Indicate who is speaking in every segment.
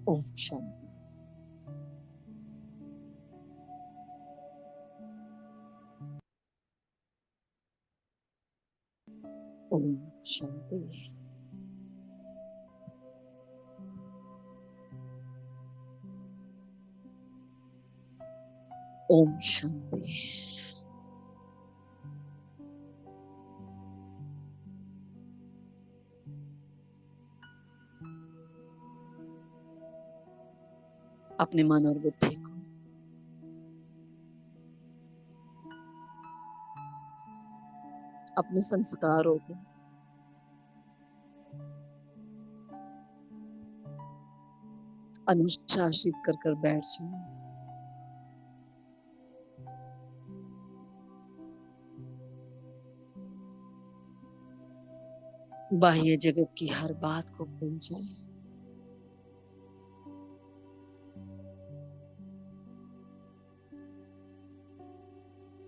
Speaker 1: ओम शांति। ओम शांति। ओम शांति। अपने मन और बुद्धि को अपने संस्कारों को अनुशासित कर कर बैठ जाए। बाह्य जगत की हर बात को भूल जाए।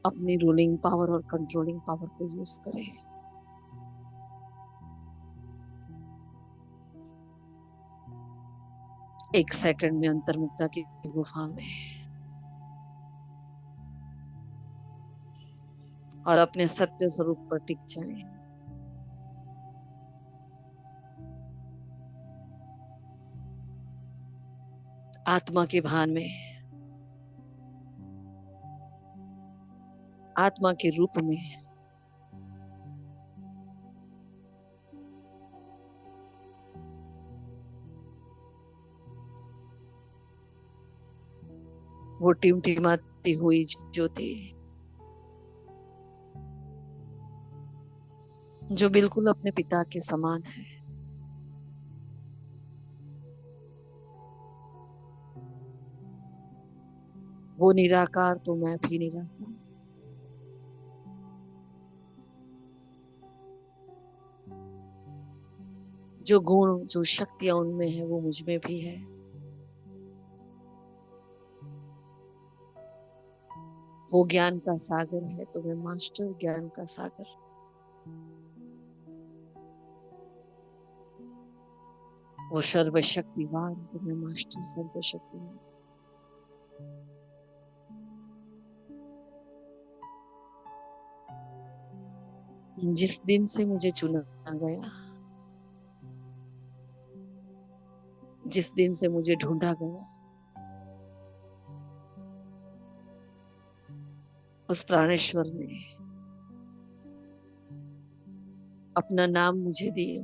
Speaker 1: अपनी रूलिंग पावर और कंट्रोलिंग पावर को यूज करें। एक सेकंड में अंतर्मुक्ता की गुफा में और अपने सत्य स्वरूप पर टिक जाएं। आत्मा के भान में, आत्मा के रूप में वो टिमटिमाती हुई ज्योति जो बिल्कुल अपने पिता के समान है, वो निराकार तो मैं भी निराकार। जो गुण जो शक्तियां उनमें है वो मुझ में भी है। वो ज्ञान का सागर है तो मैं मास्टर ज्ञान का सागर। वो सर्वशक्तिवान तो मैं मास्टर सर्वशक्तिवान। जिस दिन से मुझे चुना गया, जिस दिन से मुझे ढूंढा गया, उस प्राणेश्वर ने अपना नाम मुझे दिया।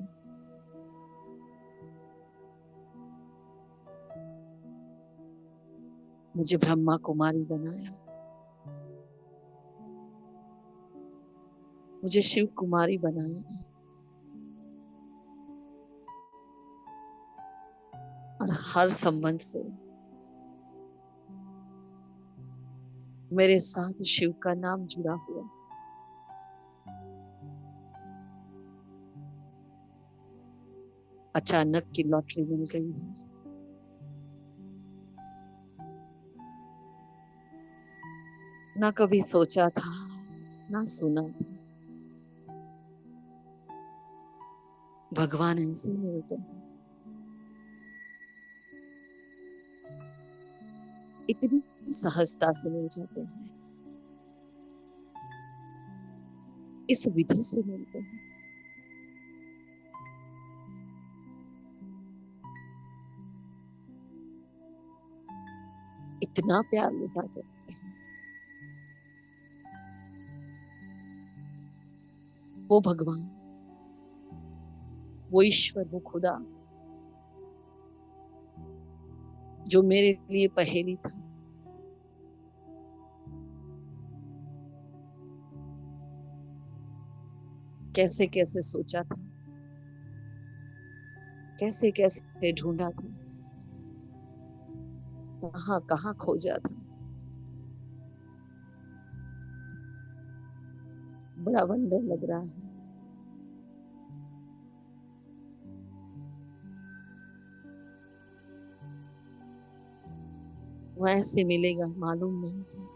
Speaker 1: मुझे ब्रह्मा कुमारी बनाया, मुझे शिव कुमारी बनाया और हर संबंध से मेरे साथ शिव का नाम जुड़ा हुआ। अचानक की लॉटरी मिल गई है। ना कभी सोचा था, ना सुना था। भगवान ऐसे मिलते हैं, इतनी सहजता से मिल जाते हैं, इस विधि से मिलते हैं। इतना प्यार लुटाते हैं। वो भगवान, वो ईश्वर, वो खुदा जो मेरे लिए पहेली था, कैसे कैसे सोचा था, कैसे कैसे ढूंढा था, कहाँ कहाँ खोजा था। बड़ा वंडर लग रहा है। वो ऐसे मिलेगा मालूम नहीं था,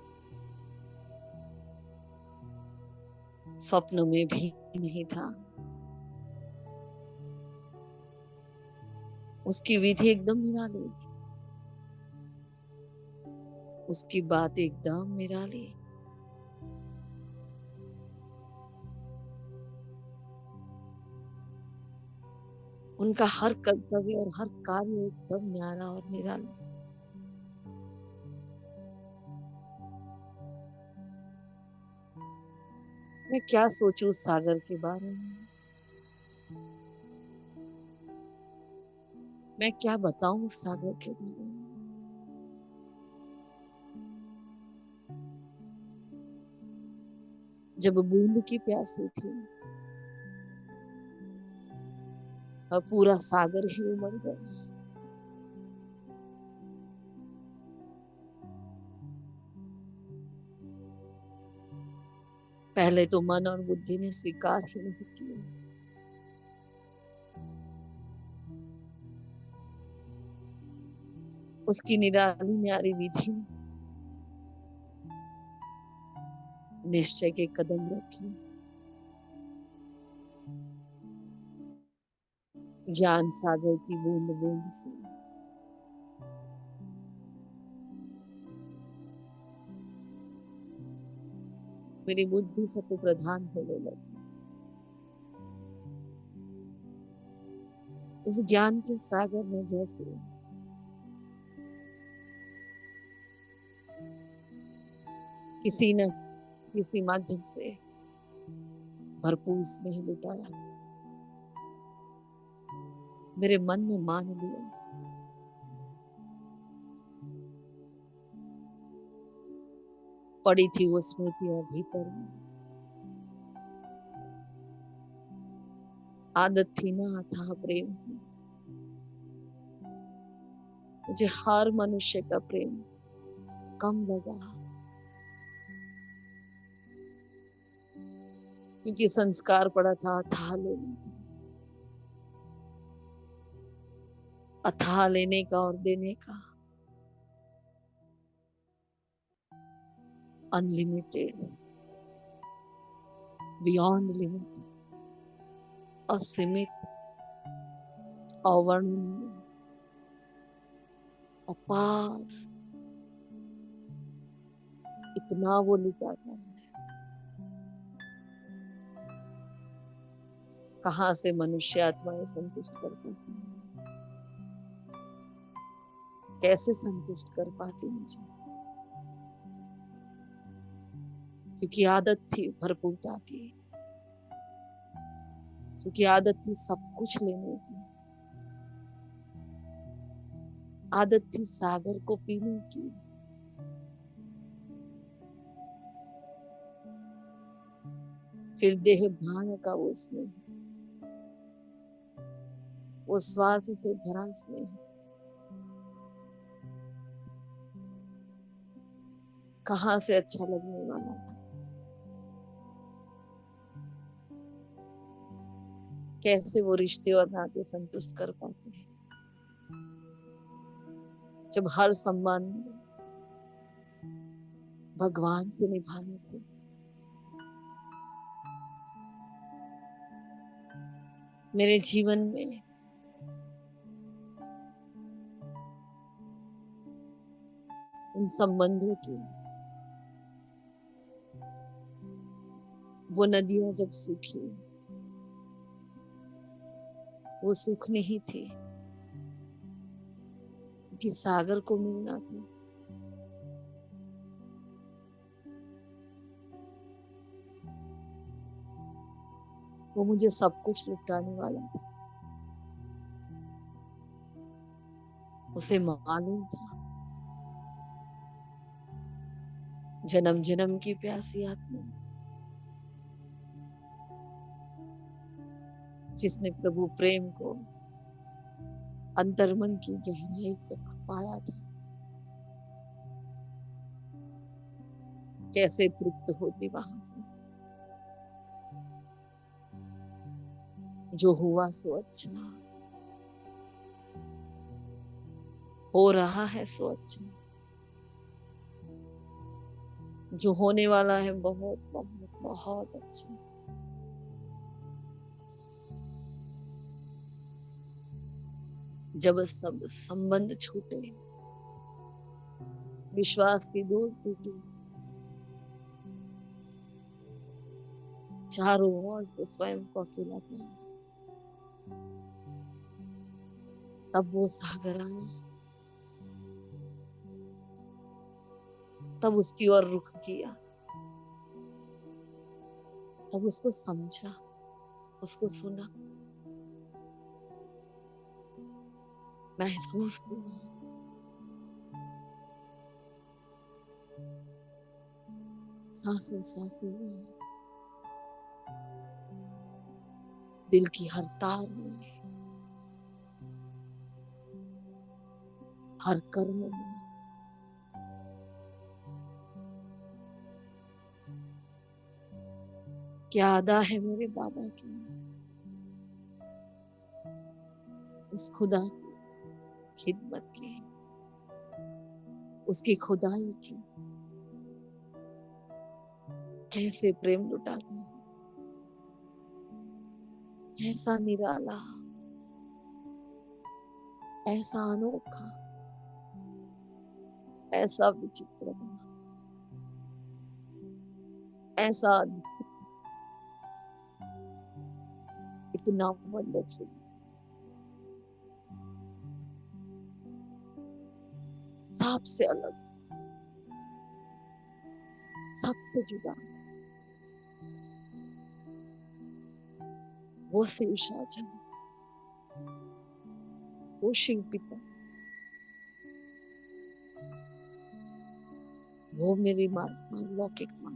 Speaker 1: स्वप्न में भी नहीं था। उसकी विधि एकदम निराली, उसकी बात एकदम निराली। उनका हर कर्तव्य और हर कार्य एकदम न्यारा और निराला। मैं क्या सोचूं उस सागर के बारे में, मैं क्या बताऊं उस सागर के बारे में। जब बूंद की प्यासी थी अब पूरा सागर ही उमड़ गया। पहले तो मन और बुद्धि ने स्वीकार ही नहीं किया। उसकी निराली न्यारी विधि ने निश्चय के कदम रखे। ज्ञान सागर की बूंद बूंद से मेरी बुद्धि सत्व प्रधान होने लगी। उस ज्ञान के सागर में जैसे किसी न किसी माध्यम से भरपूर स्नेह लुटाया। मेरे मन ने मान लिया। पड़ी थी वो स्मृतियां भीतर में। आदत थी ना अथाह प्रेम की। मुझे हर मनुष्य का प्रेम कम लगा, क्योंकि संस्कार पड़ा था अथाह लेना था। अथाह लेने का और देने का, अनलिमिटेड, बियॉन्ड लिमिट, असीमित, अवर्णनीय, अपार, इतना वो लुटाता है। कहां से मनुष्य आत्माएं संतुष्ट कर पाती हैं? कैसे संतुष्ट कर पाती मुझे? क्योंकि आदत थी भरपूरता की, क्योंकि आदत थी सब कुछ लेने की, आदत थी सागर को पीने की। फिर देह भान का वो स्नेह, वो स्वार्थ से भरा स्नेह, कहां से अच्छा लगने वाला था? कैसे वो रिश्ते और नाते संतुष्ट कर पाते हैं जब हर संबंध भगवान से निभाने थे। मेरे जीवन में उन संबंधों की वो नदियां जब सूखी, वो सुख नहीं थी, क्योंकि सागर को मिलना था। वो मुझे सब कुछ लुटाने वाला था। उसे मालूम था जन्म जन्म की प्यासी आत्मा जिसने प्रभु प्रेम को अंतर्मन की गहराई तक पाया था, कैसे तृप्त होती वहां से। जो हुआ सो अच्छा, हो रहा है सो अच्छा, जो होने वाला है बहुत बहुत बहुत अच्छा। जब सब संबंध छूटे, विश्वास की डोर टूटी, चारों ओर से स्वयं को अकेला पाया। तब वो सागर आया, तब उसकी ओर रुख किया, तब उसको समझा, उसको सुना, महसूस किया। सांसों सांसों में, दिल की हर तार में, हर कर्म में, क्या अदा है मेरे बाबा की, उस खुदा की खिदमत की, उसकी खुदाई की। कैसे प्रेम लुटाता है, ऐसा निराला, ऐसा अनोखा, ऐसा विचित्र, ऐसा अद्भुत, इतना वंडरफुल। सबसे अलग, सबसे जुदा, वो शिव शाहजहां, वो शिव पिता, वो मेरी माँ, लौकिक माँ,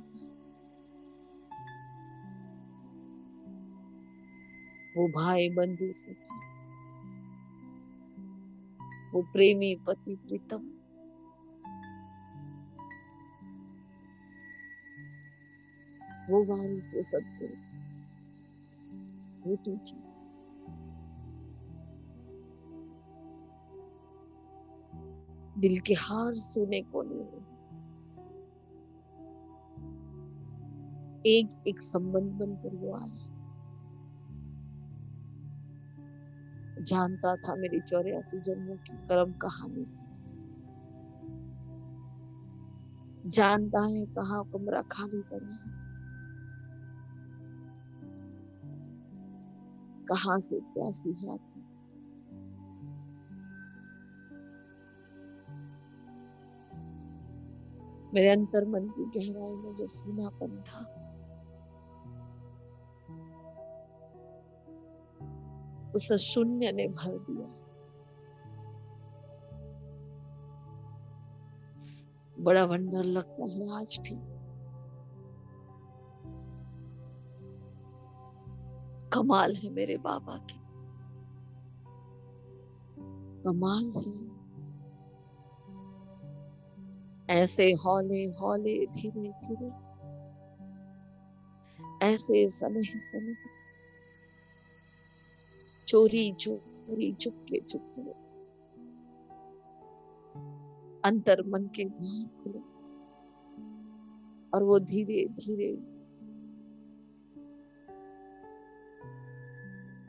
Speaker 1: वो भाई बंधु सखा, वो प्रेमी पति प्रीतम, वो वारिस, वो सदगुरु, वो टीचर। दिल के हर सोने कोने में एक एक संबंध बनकर वो आया। जानता था मेरी 84 जन्मों की कर्म कहानी, जानता है कहाँ कमरा खाली पड़ा है, कहाँ से प्यासी है आत्मा। मेरे अंतर मन की गहराई में जो सूनापन था, उस शून्य ने भर दिया। बड़ा वंडर लगता है आज भी। कमाल है मेरे बाबा की, कमाल है। ऐसे हौले हौले धीरे धीरे, ऐसे सनह सनह, चोरी चोरी, चुपके चुपके, अंतर मन के द्वार खुले, और वो धीरे धीरे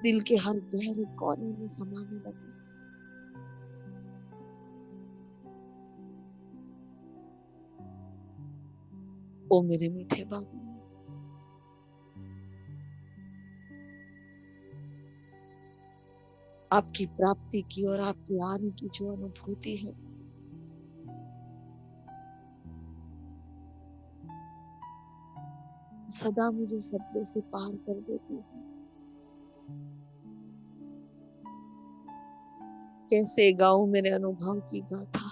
Speaker 1: दिल के हर गहरे कोने में समाने लगे। ओ मेरे मीठे बाबा, आपकी प्राप्ति की और आपके आने की जो अनुभूति है, सदा मुझे शब्दों से पार कर देती है। कैसे गाऊं मेरे अनुभव की गाथा,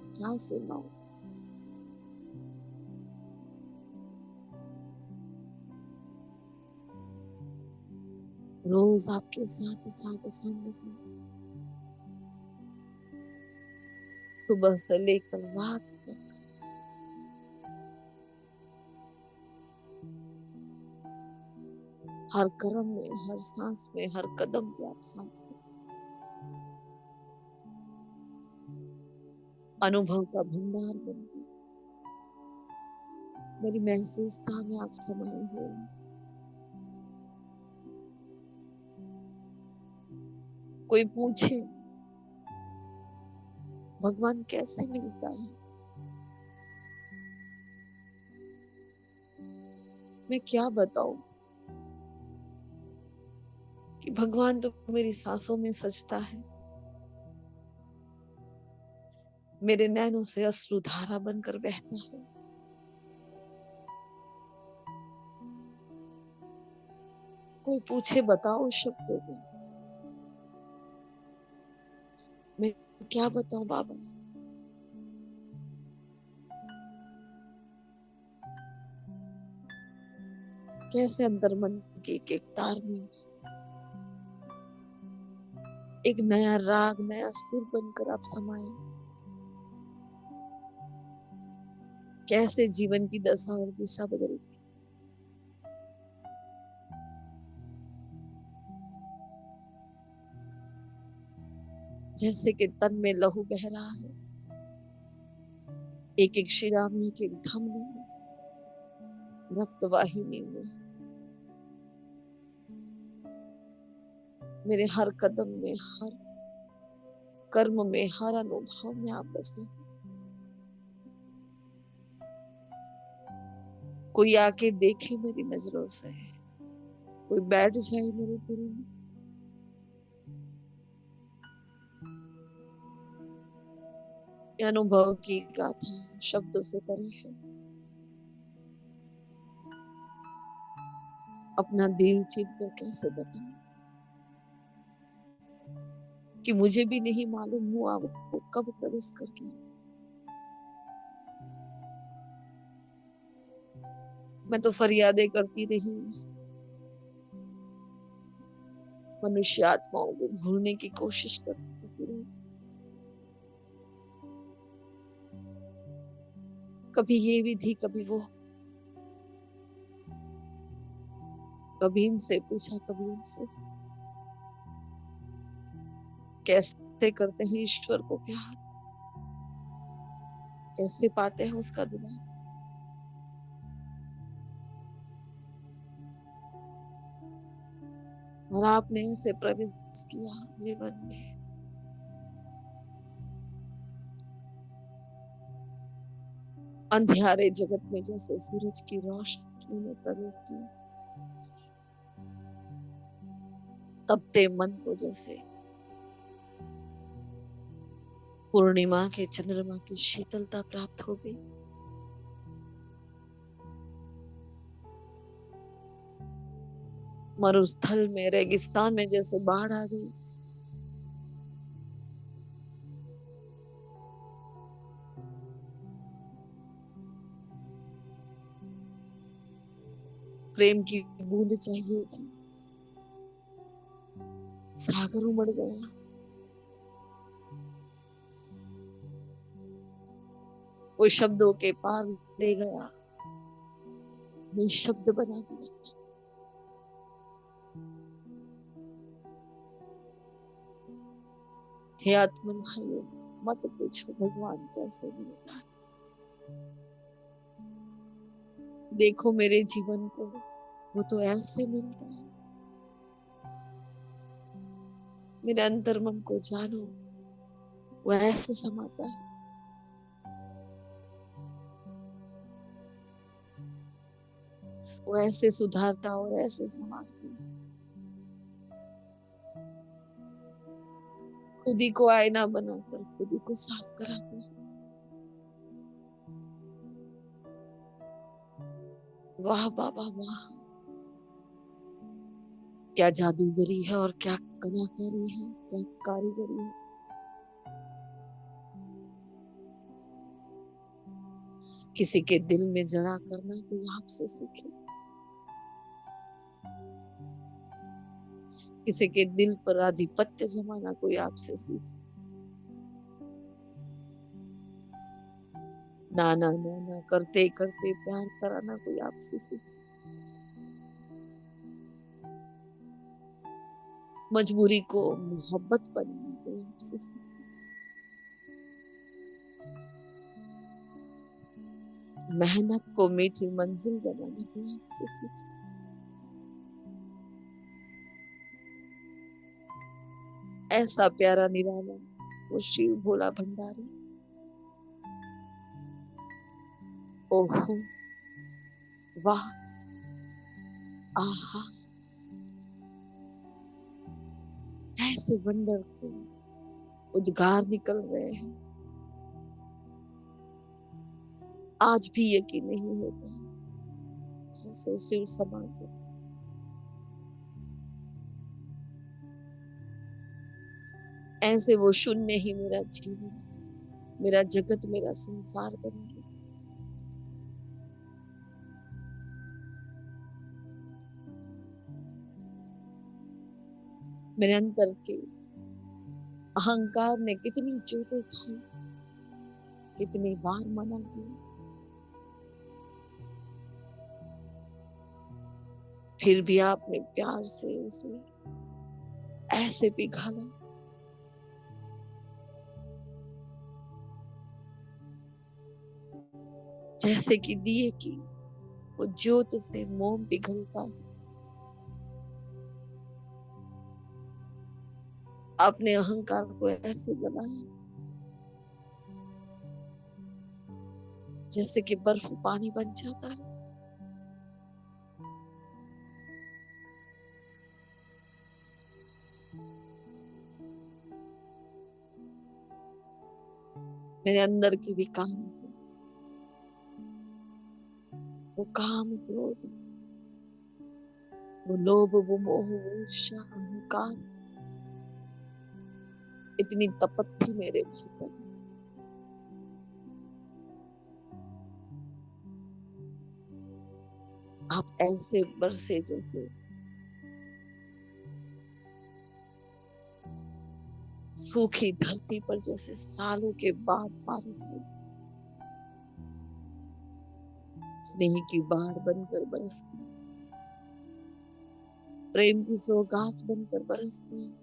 Speaker 1: क्या सुनाऊं। रोज आपके साथ साथ संग संग, सुबह से लेकर रात तक, हर कर्म में, हर सांस में, हर कदम पे आप साथ में। अनुभव का भंडार बन गए, मेरी महसूसता में आप समाये हुए। कोई पूछे भगवान कैसे मिलता है? मैं क्या बताऊं कि भगवान तो मेरी सांसों में सजता है, मेरे नैनों से अश्रुधारा बनकर बहता है। कोई पूछे बताओ शब्दों में, मैं क्या बताऊं बाबा। कैसे अंतर मन के एक तार में एक नया राग, नया सुर बनकर आप समाये। कैसे जीवन की दशा और दिशा बदल। जैसे कि तन में लहू बह रहा है, एक एक शिरामणि के धमनी में, रक्त वाहिनी में, मेरे हर कदम में, हर कर्म में, हर अनुभव में आप बसे। कोई आके देखे मेरी नजरों से, कोई बैठ जाए मेरे दिल में। ये अनुभव की गाथा शब्दों से परे है। अपना दिल चीर कर कैसे बताऊं कि मुझे भी नहीं मालूम हुआ वो कब प्रवेश कर गया। मैं तो फरियादें करती रही, मनुष्य आत्माओं को भूलने की कोशिश करती रही। कभी ये विधि, कभी वो, कभी इनसे पूछा, कभी उनसे। कैसे करते हैं ईश्वर को प्यार, कैसे पाते हैं उसका दुलार। और आपने ऐसे प्रवेश किया जीवन में। अंधियारे जगत में जैसे सूरज की रोशनी में प्रवेश किया, तपते मन को जैसे पूर्णिमा के चंद्रमा की शीतलता प्राप्त हो गई। मरुस्थल में, रेगिस्तान में जैसे बाढ़ आ गई। प्रेम की बूंद चाहिए थी, सागर उमड़ गया। वो शब्दों के पार ले गया, निशब्द बना दिया। हे आत्मन भाइयों, मत पूछो भगवान कैसे मिलता है। देखो मेरे जीवन को, वो तो ऐसे मिलता है। मेरे अंतर मन को जानो, वो ऐसे समाता है। वो ऐसे सुधारता और ऐसे संवारता है। खुद ही को आईना बनाकर खुद ही को साफ कराता है। वाह बाबा वाह, क्या जादूगरी है और क्या कलाकारी है, क्या कारीगरी है। किसी के दिल में जगह करना कोई आपसे सीखे, किसी के दिल पर आधिपत्य जमाना कोई आपसे सीखे। ना ना ना ना करते करते प्यार कराना कोई आपसे सीखे। मजबूरी को मोहब्बत बनाना कोई आपसे सीखे। मेहनत को मीठी मंजिल बनाना कोई आपसे सीखे। ऐसा प्यारा निराला वो शिव भोला भंडारी। ओहो, वाह, आहा, ऐसे वंडर के उद्गार निकल रहे हैं, आज भी यकीन नहीं होता ऐसे शिव समागम। ऐसे वो शून्य ही मेरा जीवन, मेरा जगत, मेरा संसार बन गया। मेरे अंतर के अहंकार ने कितनी चोटें खाई, कितनी बार मना किया, फिर भी आपने प्यार से उसे ऐसे पिघाला, जैसे कि दिए की वो ज्योत से मोम पिघलता है। आपने अहंकार को ऐसे बनाया जैसे कि बर्फ पानी बन जाता है। मेरे अंदर के विकार, वो काम, क्रोध, वो लोभ, वो मोह, वो ईर्ष्या, अहंकार, इतनी तपत थी मेरे भीतर। आप ऐसे बरसे जैसे सूखी धरती पर, जैसे सालों के बाद बारिश आई, स्नेह की बाढ़ बनकर बरस गई, प्रेम की सौगात बनकर बरस गई।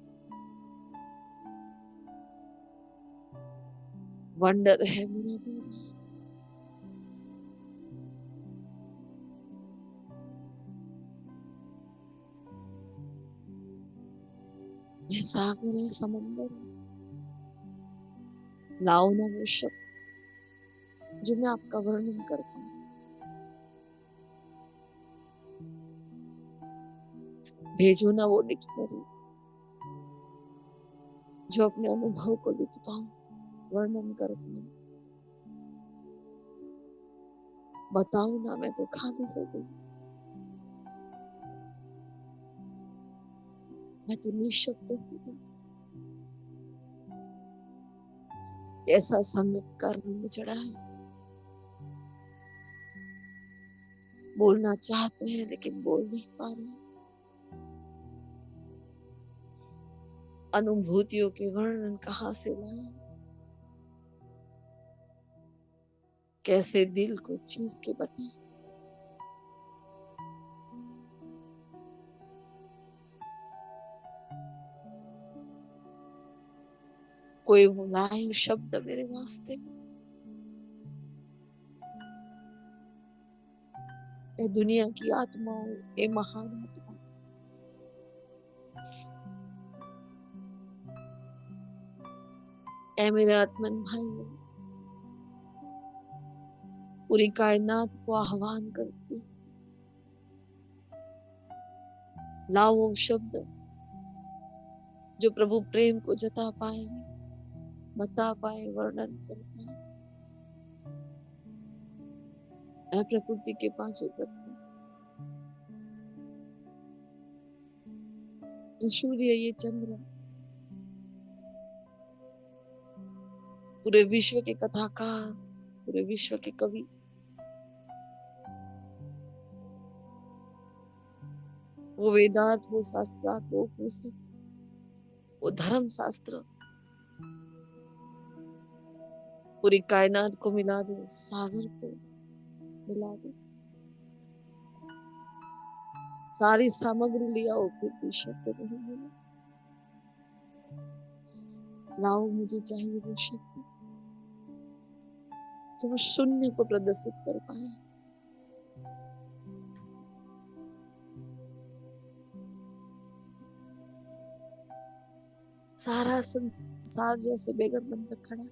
Speaker 1: वंडर है मेरा बाबा। यह सागर है, समंदर है। लाओ ना वो शब्द जो मैं आपका वर्णन करता हूँ, भेजो ना वो डिक्शनरी जो अपने अनुभव को लिख पाऊं, वर्णन कर पाऊं। बताओ ना, मैं तो खाली हो गई, मैं तो निशब्द हो गई। ऐसा संग का रंग चढ़ा है, बोलना चाहते हैं लेकिन बोल नहीं पा रहे। अनुभूतियों के वर्णन कहाँ से लाए, कैसे दिल को चीर के बताए। कोई बुलाए शब्द मेरे वास्ते, ए दुनिया की आत्माओं, ए महान आत्मा, ए मेरे आत्मन भाइयों, पूरी कायनात को आह्वान करती, लाओ वो शब्द जो प्रभु प्रेम को जता पाए, बता पाए, वर्णन कर पाए। मैं प्रकृति के पांचों तत्व, ये सूर्य, ये चंद्र, पूरे विश्व के कथाकार, पूरे विश्व के कवि, वो वेदार्थ, वो शास्त्रार्थ, वो उपनिषद, वो धर्म शास्त्र, पूरी कायनात को मिला दो, सागर को मिला दो, सारी सामग्री लिया हो, फिर भी शब्द नहीं मिला। लाओ, मुझे चाहिए वो शब्द जो वो शून्य को प्रदर्शित कर पाए। सारा संसार जैसे बेघर बनकर खड़ा,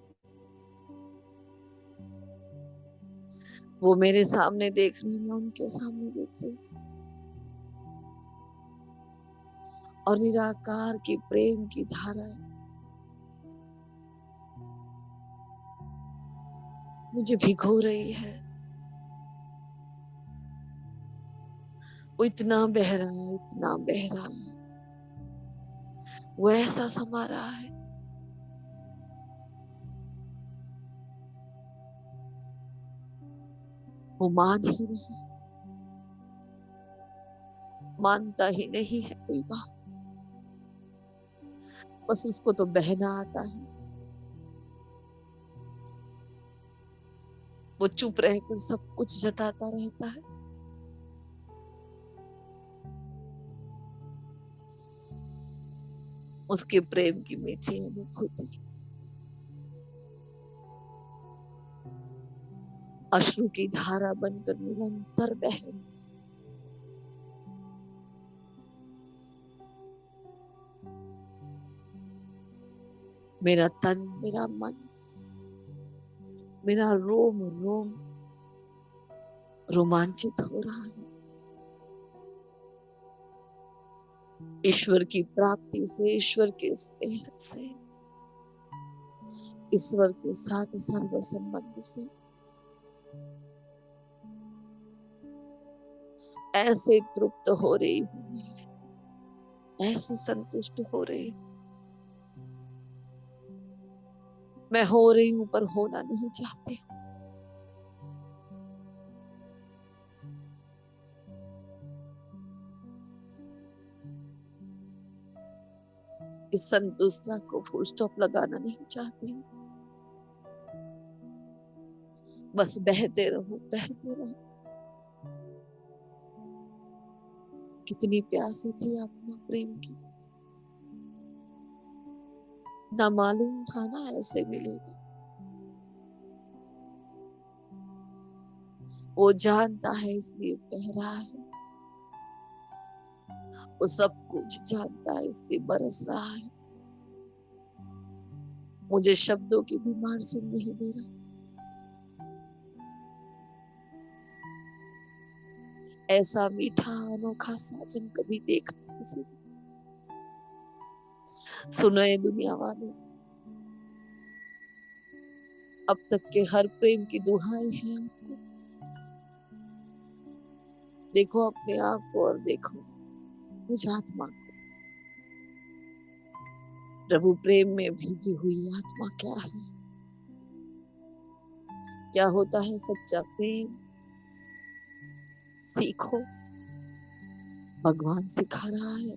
Speaker 1: वो मेरे सामने देख रही, मैं उनके सामने देख रही, और निराकार की प्रेम की धारा मुझे भिगो रही है। वो इतना बह रहा है, इतना बह रहा है, वो ऐसा समा रहा है। वो मान ही नहीं, मानता ही नहीं है कोई बात। बस उसको तो बहना आता है। वो चुप रहकर सब कुछ जताता रहता है। उसके प्रेम की मीठी अनुभूति अश्रु की धारा बनकर निरंतर बह रही। मेरा तन, मेरा मन, मेरा रोम रोम रोमांचित हो रहा है। ईश्वर की प्राप्ति से, ईश्वर के स्नेह से, ईश्वर के साथ सर्व संबंध से ऐसे तृप्त हो रही हूँ मैं, ऐसे संतुष्ट हो रही। मैं हो रही हूं पर होना नहीं चाहती। इस संतुष्टता को फुल स्टॉप लगाना नहीं चाहती हूँ। बस बहते रहो, बहते रहो। कितनी प्यासी थी आत्मा प्रेम की, ना मालूम था ना ऐसे मिलेगा। वो जानता है इसलिए बह रहा है। वो सब कुछ जानता है इसलिए बरस रहा है। मुझे शब्दों की भी मार्जिन नहीं दे रहा। ऐसा मीठा अनोखा साजन कभी देखा किसी ने? सुनो ये दुनिया वालों, अब तक के हर प्रेम की दुहाई है आपको। देखो अपने आप को और देखो मुझ आत्मा को। प्रभु प्रेम में भीगी हुई आत्मा क्या है? क्या होता है सच्चा प्रेम? सीखो, भगवान सिखा रहा है,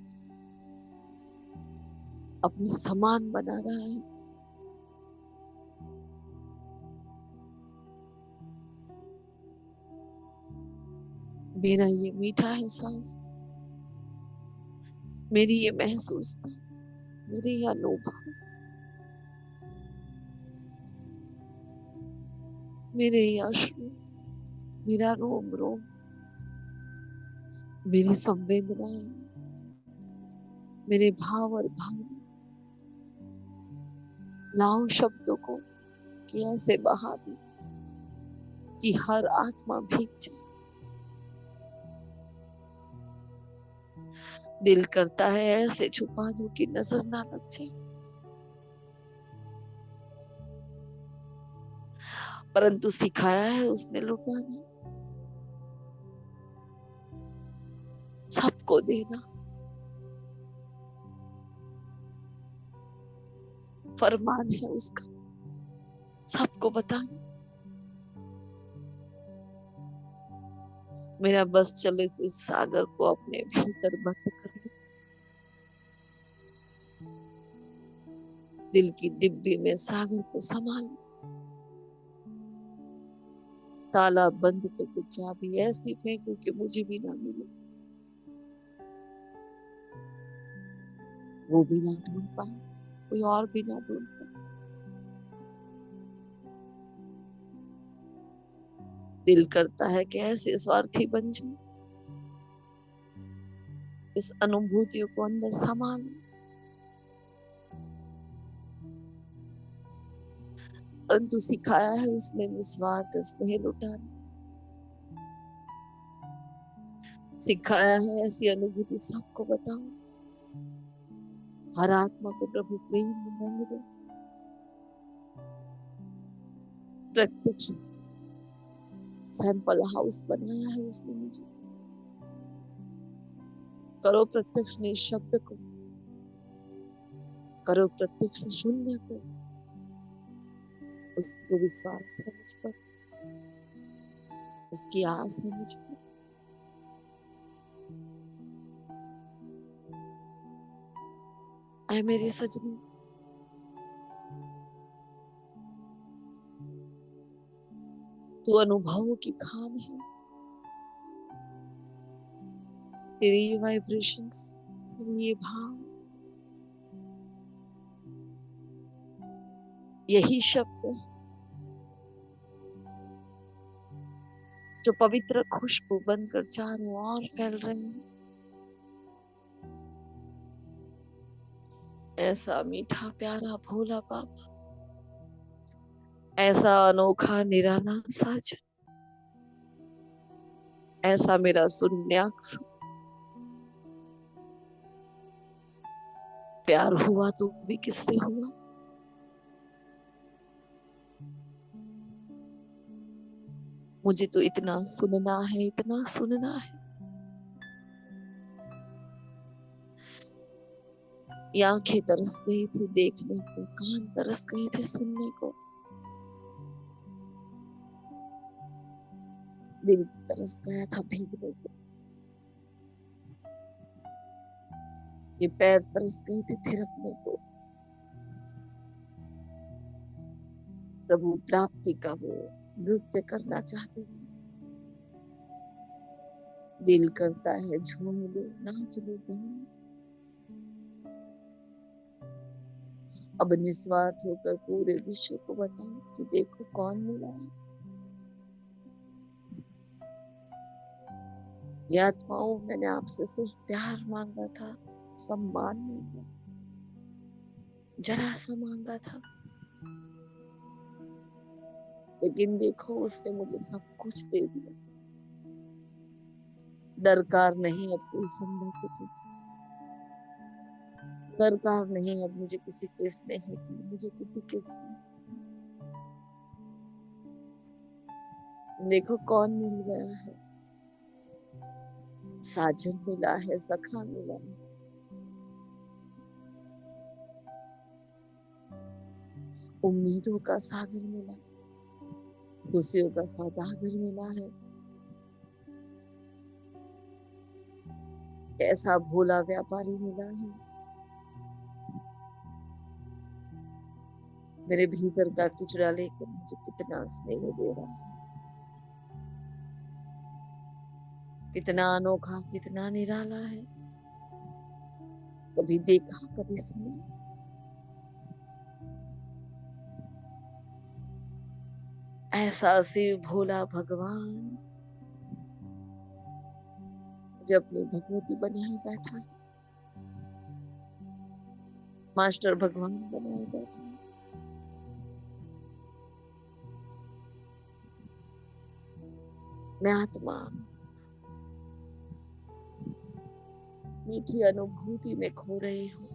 Speaker 1: अपने समान बना रहा है। मेरा ये मीठा एहसास, मेरी ये महसूसता, मेरी ये अनुभव, मेरे ये अश्रु, मेरा रोम रोम, मेरी संवेदनाएं, मेरे भाव और भावना, लाऊं शब्दों को कि ऐसे बहा दूं कि हर आत्मा भीग जाए। दिल करता है ऐसे छुपा दूं कि नजर ना लग जाए, परंतु सिखाया है उसने लुटाना, सबको देना। फरमान है उसका, सबको बताना। मेरा बस चले तो इस सागर को अपने भीतर बंद कर लो। दिल की डिब्बी में सागर को संभाल, ताला बंद करके चाबी ऐसी फेंकू कि मुझे भी ना मिले, वो भी ना ढूंढ पाए, कोई और भी ना ढूंढ पाए। दिल करता है कि ऐसे स्वार्थी बन जाऊं, इस अनुभूतियों को अंदर संभाल, परंतु सिखाया है उसने निस्वार्थ स्नेह लुटाना। सिखाया है, ऐसी अनुभूति सबको बताओ। हर आत्मा को प्रभु प्रेम में रंग दो। प्रत्यक्ष सैंपल हाउस बनाया है उसने मुझे। करो प्रत्यक्ष निशब्द को, करो प्रत्यक्ष शून्य को। उसको विश्वास है मुझ पर, उसकी आस है मुझ पर। ऐ मेरे सजनों, तू अनुभवों की खान है। तेरी ये वाइब्रेशंस, तेरी ये भाव, यही शब्द है जो पवित्र खुशबू बनकर चारों ओर फैल रहे हैं। ऐसा मीठा प्यारा भोला बाबा, ऐसा अनोखा निराला साजन, ऐसा मेरा शून्याक्ष। प्यार हुआ तो भी किससे हुआ? मुझे तो इतना सुनना है, इतना सुनना है। ये आंखें तरस गई थी देखने को, कान तरस गए थे सुनने को, दिल तरस गया था भीगने को, ये पैर तरस गए थे थिरकने को। प्रभु प्राप्ति का वो नृत्य करना चाहते थे। दिल करता है झूम लो, नाच लो बहन। अब निस्वार्थ होकर पूरे विश्व को बताओ कि देखो कौन मिला है। ये आत्माओं, मैंने आपसे सिर्फ प्यार मांगा था, सम्मान मांगा था, जरा सा मांगा था, लेकिन देखो उसने मुझे सब कुछ दे दिया। दरकार नहीं अब कोई संबंध, दरकार नहीं अब मुझे किसी के स्नेह की, मुझे किसी के स्नेह। देखो कौन मिल गया है, साजन मिला है, सखा मिला है, उम्मीदों का सागर मिला, खुशियों का सौदागर मिला है। कैसा भोला व्यापारी मिला है। मेरे भीतर का किचड़ा लेकर मुझे कितना स्नेह दे रहा है, कितना अनोखा, कितना निराला है। कभी देखा, कभी सुना। ऐसा शिव भोला भगवान जो अपनी भगवती बनाए बैठा है, मास्टर भगवान बनाए बैठा है। मैं आत्मा मीठी अनुभूति में खो रही हूँ।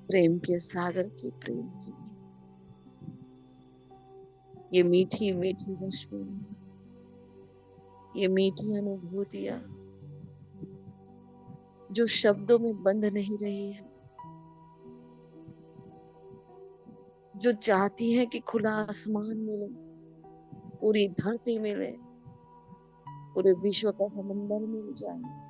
Speaker 1: प्रेम के सागर की, प्रेम की ये मीठी मीठी रश्मि, ये मीठी अनुभूतियां जो शब्दों में बंध नहीं रही है, जो चाहती है कि खुला आसमान मिले, पूरी धरती मिले, पूरे विश्व का समंदर मिल जाए।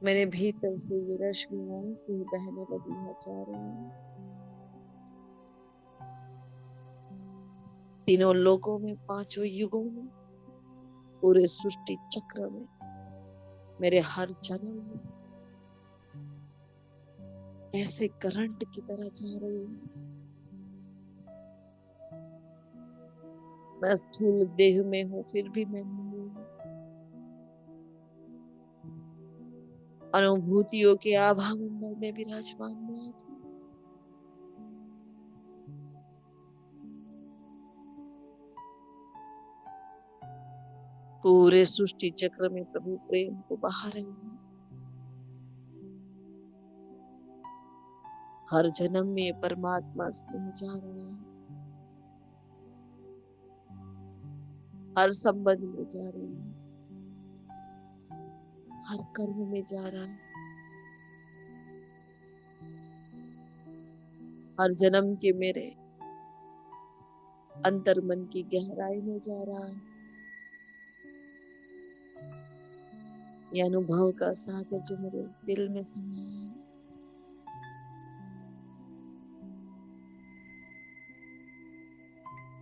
Speaker 1: मेरे भीतर से ये रश्मियां ऐसे ही बहने लगी है चारों ओर। तीनों लोकों में, पांचों युगों में, पूरे सृष्टि चक्र में, मेरे हर जन्म में ऐसे करंट की तरह जा रही हूँ। मैं स्थूल देह में हूँ फिर भी मैं नहीं हूँ। अनुभूतियों के आभा मंडल में विराजमान मैं तू। पूरे सृष्टि चक्र में प्रभु प्रेम को बहा रही है। हर जन्म में परमात्मा स्नेह जा रहा है, हर संबंध में जा रहा है, हर कर्म में जा रहा है, हर जन्म के मेरे अंतर मन की गहराई में जा रहा है। ये अनुभव का सागर जो मेरे दिल में समाया है,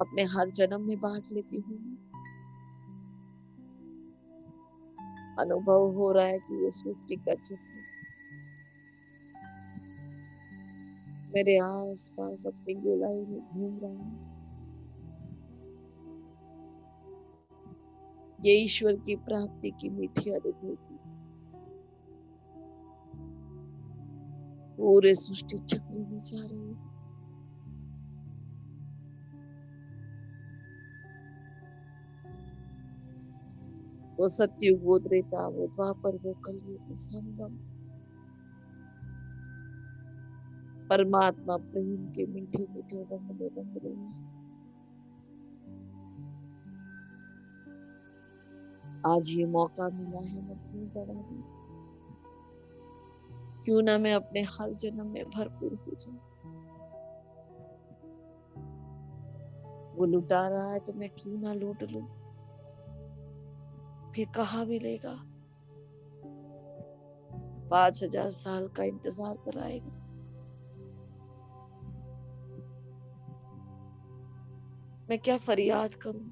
Speaker 1: अपने हर जन्म में बांट लेती हूँ। अनुभव हो रहा है कि ये सृष्टि का चक्र मेरे आस पास अपनी गोलाई में घूम रहा है। ये ईश्वर की प्राप्ति की मीठी अनुभूति पूरे सृष्टि चक्र में जा रही है। वो सत्युग, वो त्रेता, वो द्वापर, वो कलयुग, वो संगम, परमात्मा प्रेम के मीठे मीठे रंग में रंग रहे हैं। आज ये मौका मिला है, मैं क्यों गवा दूं? क्यों ना मैं अपने हर जन्म में भरपूर हो जाऊं? वो लुटा रहा है तो मैं क्यों ना लूट लूं? फिर कहाँ मिलेगा? 5000 साल का इंतजार कराएगा। मैं क्या फरियाद करूं?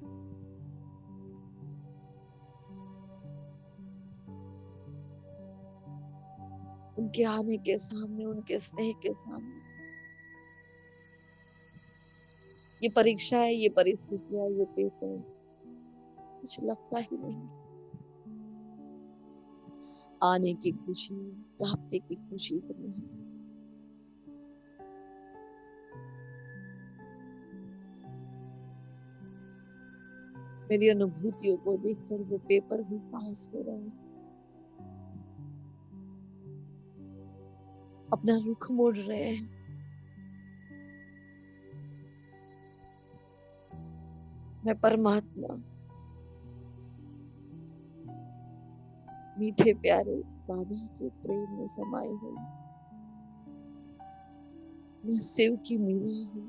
Speaker 1: उनके आने के सामने, उनके स्नेह के सामने। ये परीक्षा है, ये परिस्थितियां, ये पेपर कुछ लगता ही नहीं। आने की खुशी, प्राप्ति की खुशी इतनी है। मेरी अनुभूतियों को देखकर वो पेपर भी पास हो रहा है। अपना रुख मोड़ रहे हैं। मैं परमात्मा, मीठे प्यारे बाबा के प्रेम में समाई हुई। मैं शिव की मीरा हूँ।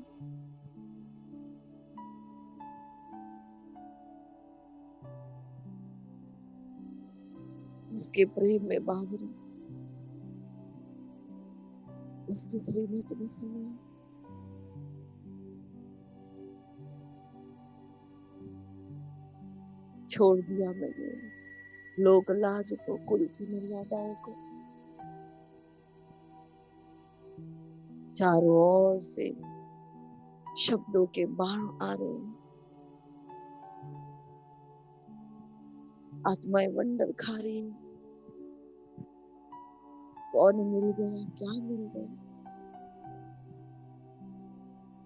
Speaker 1: उसके प्रेम में बाबरी, उसकी श्रीमत में समाई। छोड़ दिया मैंने लोक लाज को, कुल की मर्यादाओं को। चारों ओर से शब्दों के बाण आ रहे हैं। आत्माएं वंडर खा रही है। कौन मिल गया, क्या मिल गया?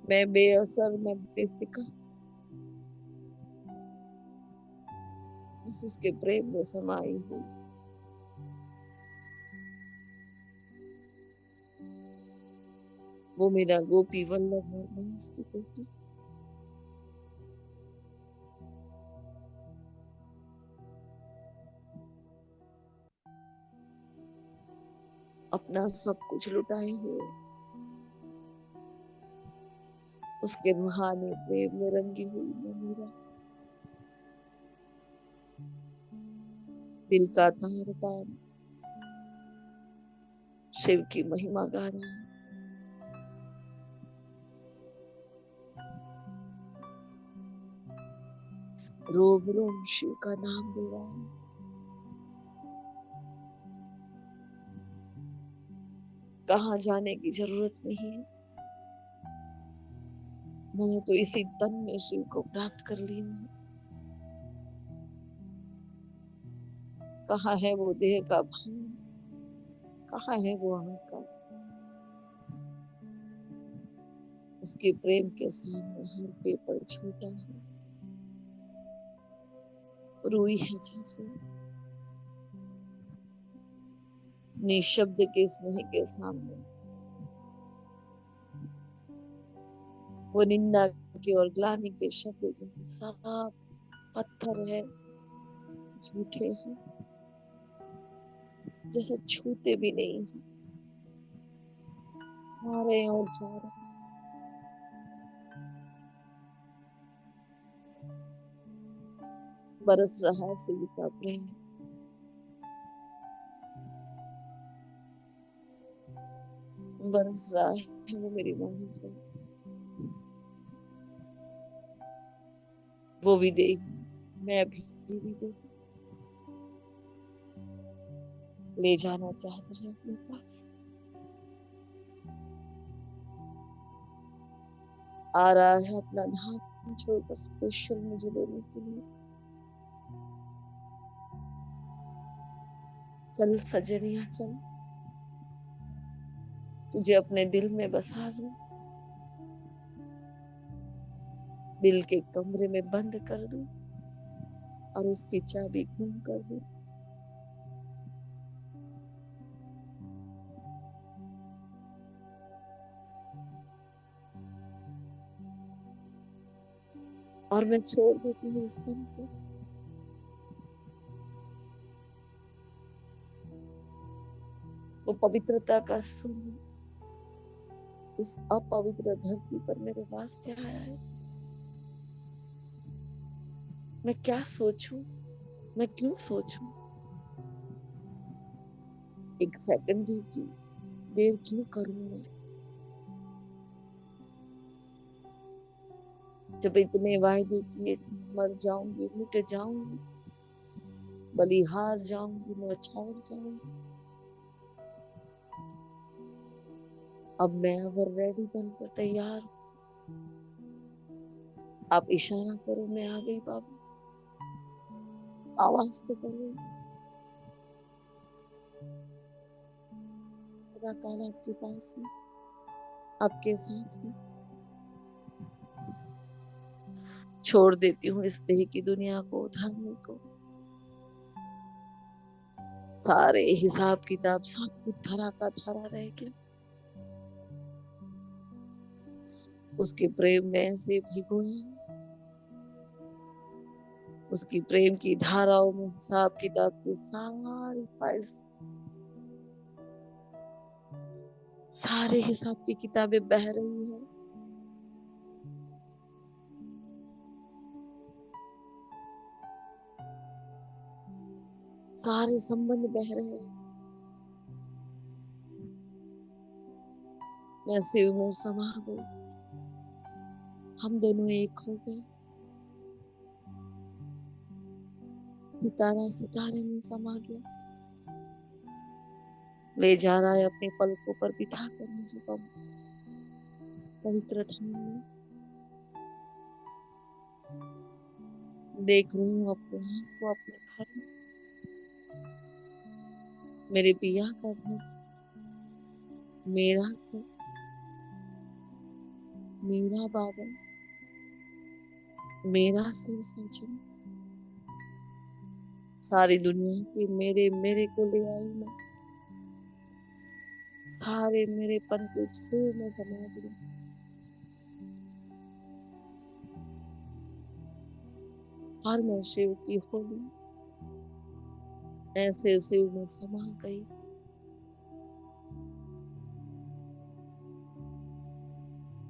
Speaker 1: मैं बेअसर, मैं बेफिक्र, बस उसके प्रेम में समाई हुई। वो मेरा गोपी वल्लभ और मैं उसकी गोपी। अपना सब कुछ लुटाए हुए उसके रूहानी प्रेम में रंगी हुई मैं मीरा। दिल का तार तार शिव की महिमा गा रहा है। रोम रोम शिव का नाम ले रहा है। कहाँ जाने की जरूरत नहीं है। मैंने तो इसी तन में शिव को प्राप्त कर लिया है। कहाँ है वो देह का भान? कहाँ है वो अहंकार? उसके प्रेम के सामने हर पेपर छोटा है, रूई है जैसे निशब्द के स्नेह के सामने। वो निंदा के और ग्लानि के शब्द जैसे साफ पत्थर है, झूठे हैं, जैसे छूते भी नहीं है, आ रहे हैं और जा रहे हैं। बरस रहा है शिव का प्रेम, बरस रहा है वो मेरी माही से। वो विदेही, मैं भी विदेही, ले जाना चाहता है अपने पास। आ रहा है अपना धाम छोड़कर स्पेशल मुझे लेने के लिए। चल सजनिया चल, तुझे अपने दिल में बसा लूं, दिल के कमरे में बंद कर दूं और उसकी चाबी गुम कर दूं। और मैं छोड़ देती हूँ इस तन को, वो पवित्रता का सूर्य इस अपवित्र धरती पर मेरे वास्ते आया है। मैं क्या सोचूं, मैं क्यों सोचूं, एक सेकंड की देर क्यों करूं मैं, जब इतने वायदे किए थे। मर जाऊंगी, मिट जाऊंगी, बलिहार जाऊंगी, न्यौछावर जाऊंगी। अब मैं अगर रेडी बनकर तैयार, आप इशारा करो, मैं आ गई बाबू, आवाज तो करो। सदा काल आपके पास है, आपके साथ में। छोड़ देती हूँ इस देह की दुनिया को, धर्म को, सारे हिसाब किताब सब कुछ धरा का धरा रह गया। उसके प्रेम में ऐसे भिगोया, उसकी प्रेम की धाराओं में हिसाब किताब की सारी फाइल्स, सारे हिसाब की किताबें बह रही है। सारे संबंध बह रहे हैं। मैं शिव में समा गई, हम दोनों एक हो गए। सितारा सितारे में समा गया, ले जा रहा है अपने पलकों पर बिठा कर मुझे पवित्र धाम में। देख रही हूँ अपने आप को अपने घर में, मेरे पिया का घर, मेरा घर, मेरा बाबा, मेरा शिव सजन। सारी दुनिया के मेरे मेरे को ले आई मैं, सारे मेरे पन को शिव में समा दिया। और मैं शिव की होली, ऐसे शिव में समा गई।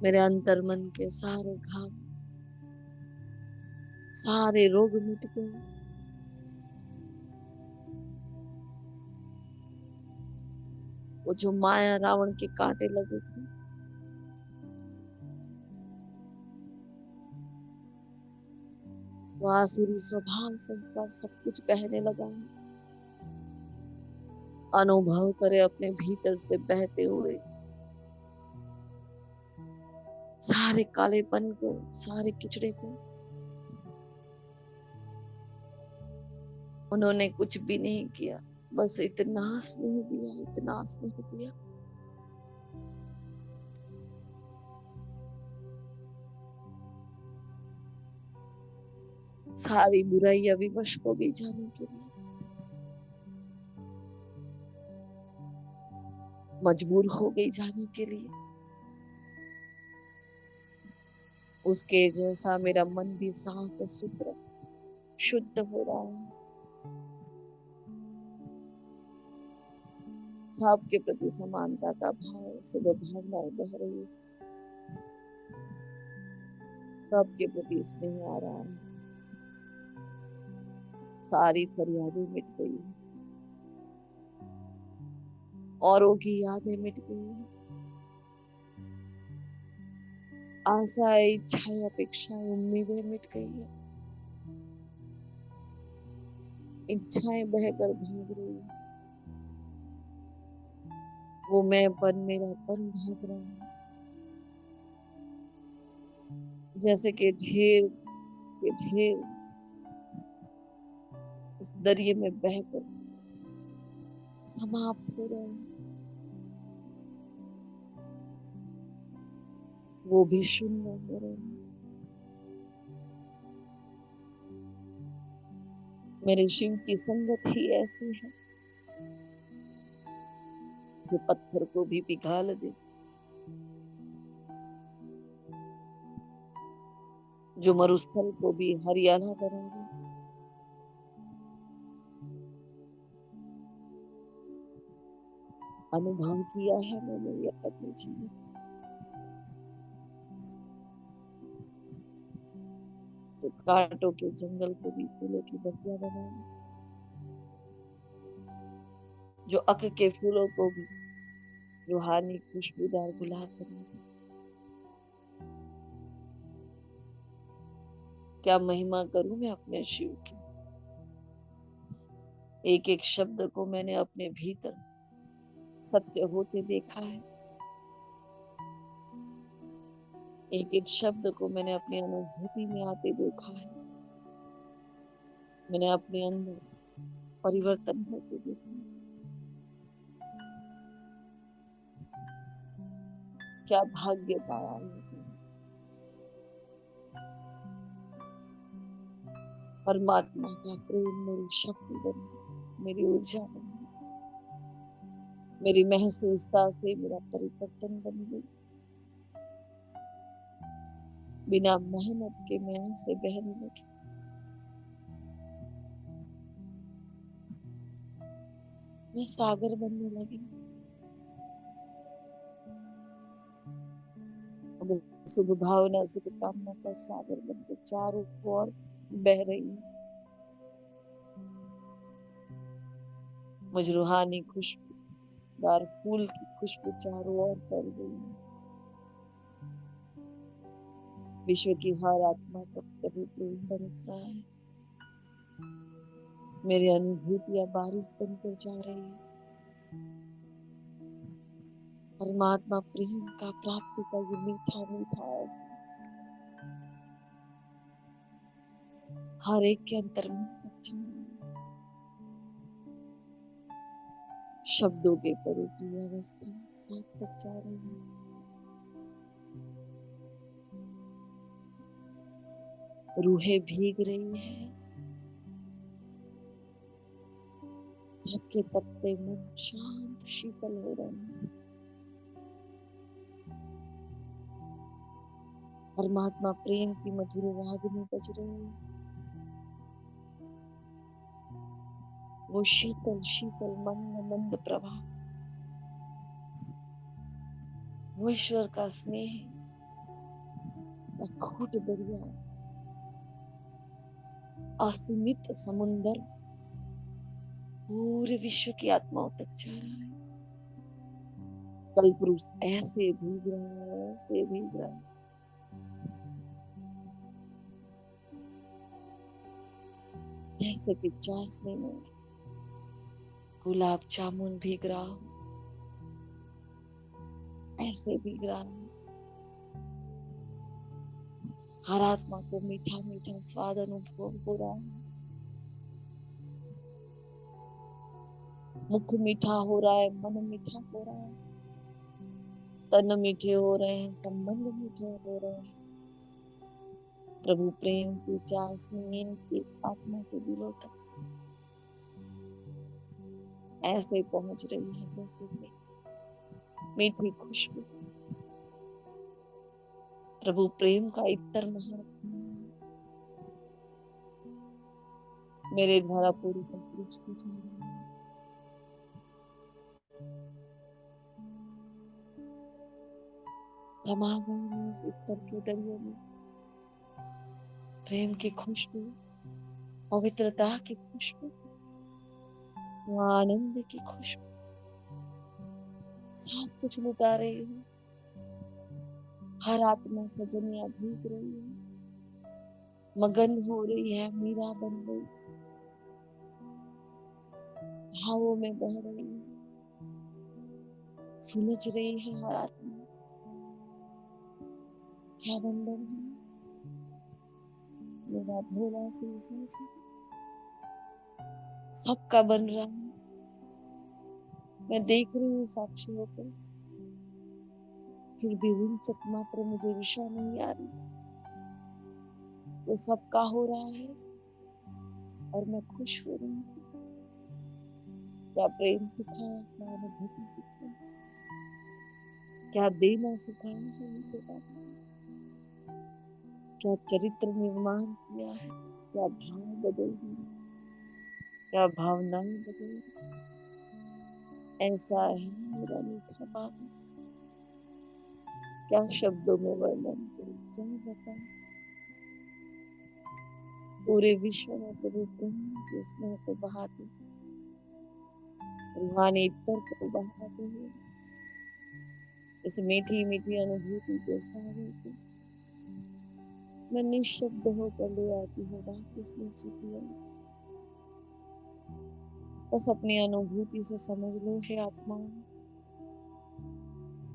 Speaker 1: मेरे अंतर मन के सारे घाव, सारे रोग मिट गए। वो जो माया रावण के कांटे लगे थे, वो आसुरी स्वभाव संस्कार सब कुछ बहने लगा है। अनुभव करे अपने भीतर से बहते हुए सारे कालेपन को, सारे किचड़े को। उन्होंने कुछ भी नहीं किया, बस इतना स्नेह दिया, इतना स्नेह दिया। सारी बुराइयां विवश हो गई जाने के लिए, मजबूर हो गई जाने के लिए। उसके जैसा मेरा मन भी साफ सुथरा शुद्ध हो रहा है। सबके प्रति समानता का भाव से भावनाएं बह रही है। सबके प्रति स्नेह आ रहा है। सारी फरियादें मिट गई है, औरों की यादें मिट गई है। आशाएं, इच्छाएं, अपेक्षाएं, उम्मीदें मिट गई है। इच्छाएं बहकर भाग रही है। वो मैंपन, मेरापन भाग रहा है। जैसे कि ढेर के ढेर उस दरिये में बहकर समाप्त हो रहे हैं। वो भी शून्य हो रहे हैं। मेरे शिव की संगत ही ऐसी है जो पत्थर को भी पिघाल दे, जो मरुस्थल को भी हरियाला बना दे। अनुभव किया है मैंने ये अपने जीवन। तो कांटों के जंगल को भी फूलों की बगिया बना दे, जो अक के फूलों को भी रूहानी खुशबूदार गुलाब बना दे। क्या महिमा करूं मैं अपने शिव की। एक एक शब्द को मैंने अपने भीतर सत्य होते देखा है। एक एक शब्द को मैंने अपनी अनुभूति में आते देखा है। मैंने अपने अंदर परिवर्तन होते देखा है। क्या भाग्य पाया है मैंने। परमात्मा का प्रेम मेरी शक्ति बन गई, मेरी ऊर्जा बन गई। मेरी महसूसता से मेरा परिवर्तन बन गई। बिना मेहनत के मैं से बहने लगी। मैं सागर बनने लगी। अब शुभ भावना, शुभ कामना का सागर बनकर चारों ओर बह रही हूँ। मुझ रूहानी खुशबूदार फूल की खुशबू चारों ओर फैल गई है। विश्व की हर आत्मा तक प्रभु प्रेम बरस रहा है। मेरी अनुभूतियां बारिश बनकर जा रही है। परमात्मा प्रेम का, प्राप्ति का ये मीठा मीठा एहसास हर एक के अंतर्मन तक जा रहा है। शब्दों के परे की अवस्था साफ तक जा रही है। रूहें भीग रही है। सबके तपते मन शांत शीतल हो रहे हैं। परमात्मा प्रेम की मधुर रागनी बज रही है। वो शीतल शीतल मंद मंद प्रवाह, वो ईश्वर का स्नेह, अखूट दरिया, असीमित समुंदर पूरे विश्व की आत्माओं तक जा रहा है। कल पुरुष ऐसे भीग रहा है, ऐसे भीग रहा है, जैसे कि चाशनी में गुलाब जामुन भीग रहा हो, ऐसे भीग रहा है। हर आत्मा को मीठा मीठा स्वाद अनुभव हो रहा है। मुख मीठा हो रहा है, मन मीठा हो रहा है, तन मीठे हो रहे हैं, संबंध मीठे हो रहे हैं। प्रभु प्रेम की चाशनी इनकी आत्मा के दिलों तक ऐसे पहुंच रही है जैसे कि मीठी खुशबू। प्रभु प्रेम का इतर महात्मा मेरे द्वारा पूरी तकलीफ की जा रही है। समागम इस इतर के दरिया में प्रेम की खुशबू, पवित्रता की खुशबू, आनंद की खुशबू सब कुछ लुटा रही हूँ। हर आत्मा सजनिया भीग रही है, मगन हो रही है, मीरा बन गई, भावों में बह रही है, सुलझ रही है हर आत्मा। क्या वंदन है मेरा भोला से सोच सबका बन रहा है। मैं देख रही हूँ साक्षियों को, फिर भी रिंचक मात्र मुझे दिशा नहीं आ रही। वो सबका हो रहा है और मैं खुश हो रही हूँ। क्या प्रेम सिखाया, क्या अनुभूति सिखाई, क्या देना सिखाया है मुझे बाबा, क्या चरित्र निर्माण किया है, क्या भाव बदल दिए, क्या भावनाएं बदल दी। ऐसा है मेरा मीठा बाबा, क्या शब्दों में वर्णन करूं, क्या बताऊं। पूरे विश्व में प्रभु प्रेम के स्नेह को बहाते, रूहानी इत्तर को बहाते हुए इस मीठी मीठी अनुभूति के सागर को मैं निशब्द होकर ले आती हूँ वापस नीचे की ओर। बस अपनी अनुभूति से समझ लो हे आत्मा,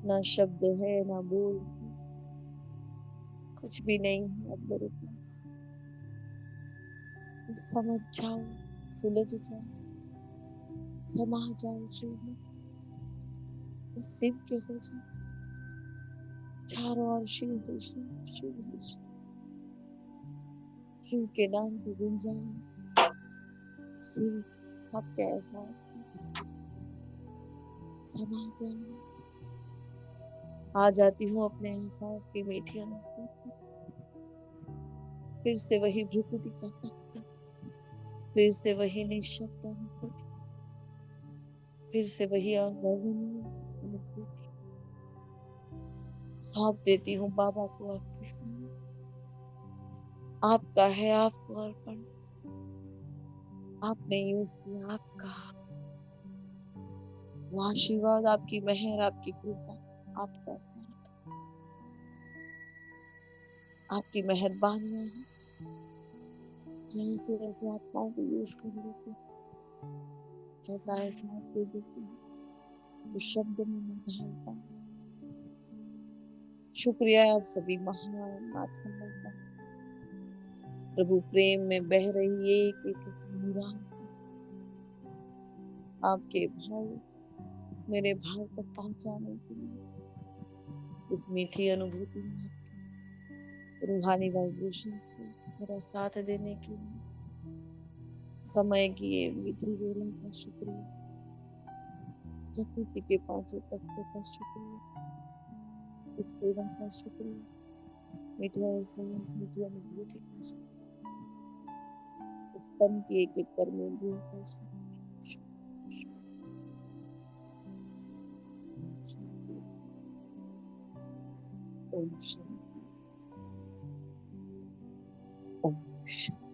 Speaker 1: ना शब्द है ना बोल है, कुछ भी नहीं है अब मेरे पास। बस समझ जाओ, सुलझ जाओ, समा जाओ शिव में, बस शिव के हो जाओ। चारों ओर शिव ही शिव, शिव ही शिव, शिव के नाम की गुंजान, शिव सबके एहसास में समा गया। आ जाती हूँ अपने एहसास की मीठी अनुभूति, फिर से वही भ्रुकुटी का तख्ता, फिर से वही निशब्द अनुभूति, फिर से वही अवर्णनीय अनुभूति। सौंप देती हूँ बाबा को आपके सामने। आपका है, आपको अर्पण। आपने यूज किया, आपका वो आशीर्वाद, आपकी मेहर, आपकी कृपा, आपका साथ, आपकी मेहरबानियां हैं जैसे ऐसे आत्माओं को यूज कर लेते हैं। ऐसा एहसास दे देते हैं जो शब्द में न ढाल पाए। शुक्रिया आप सभी महान आत्माओं का, प्रभु प्रेम में बह रही एक एक मीरा, आपके भाव मेरे भाव तक पहुंचाने के लिए, इस मीठी अनुभूति में आपके रूहानी वाइब्रेशन से मेरा साथ देने के लिए, समय की ये मीठी वेला का शुक्रिया, प्रकृति के पांचों तत्वों का शुक्रिया, इस सेवा का शुक्रिया, मीठी एहसास, मीठी अनुभूति का शुक्रिया, इस तन की एक एक कर्मेंद्रियों का शुक्रिया। शांति, ओम शांति, ओम शांति।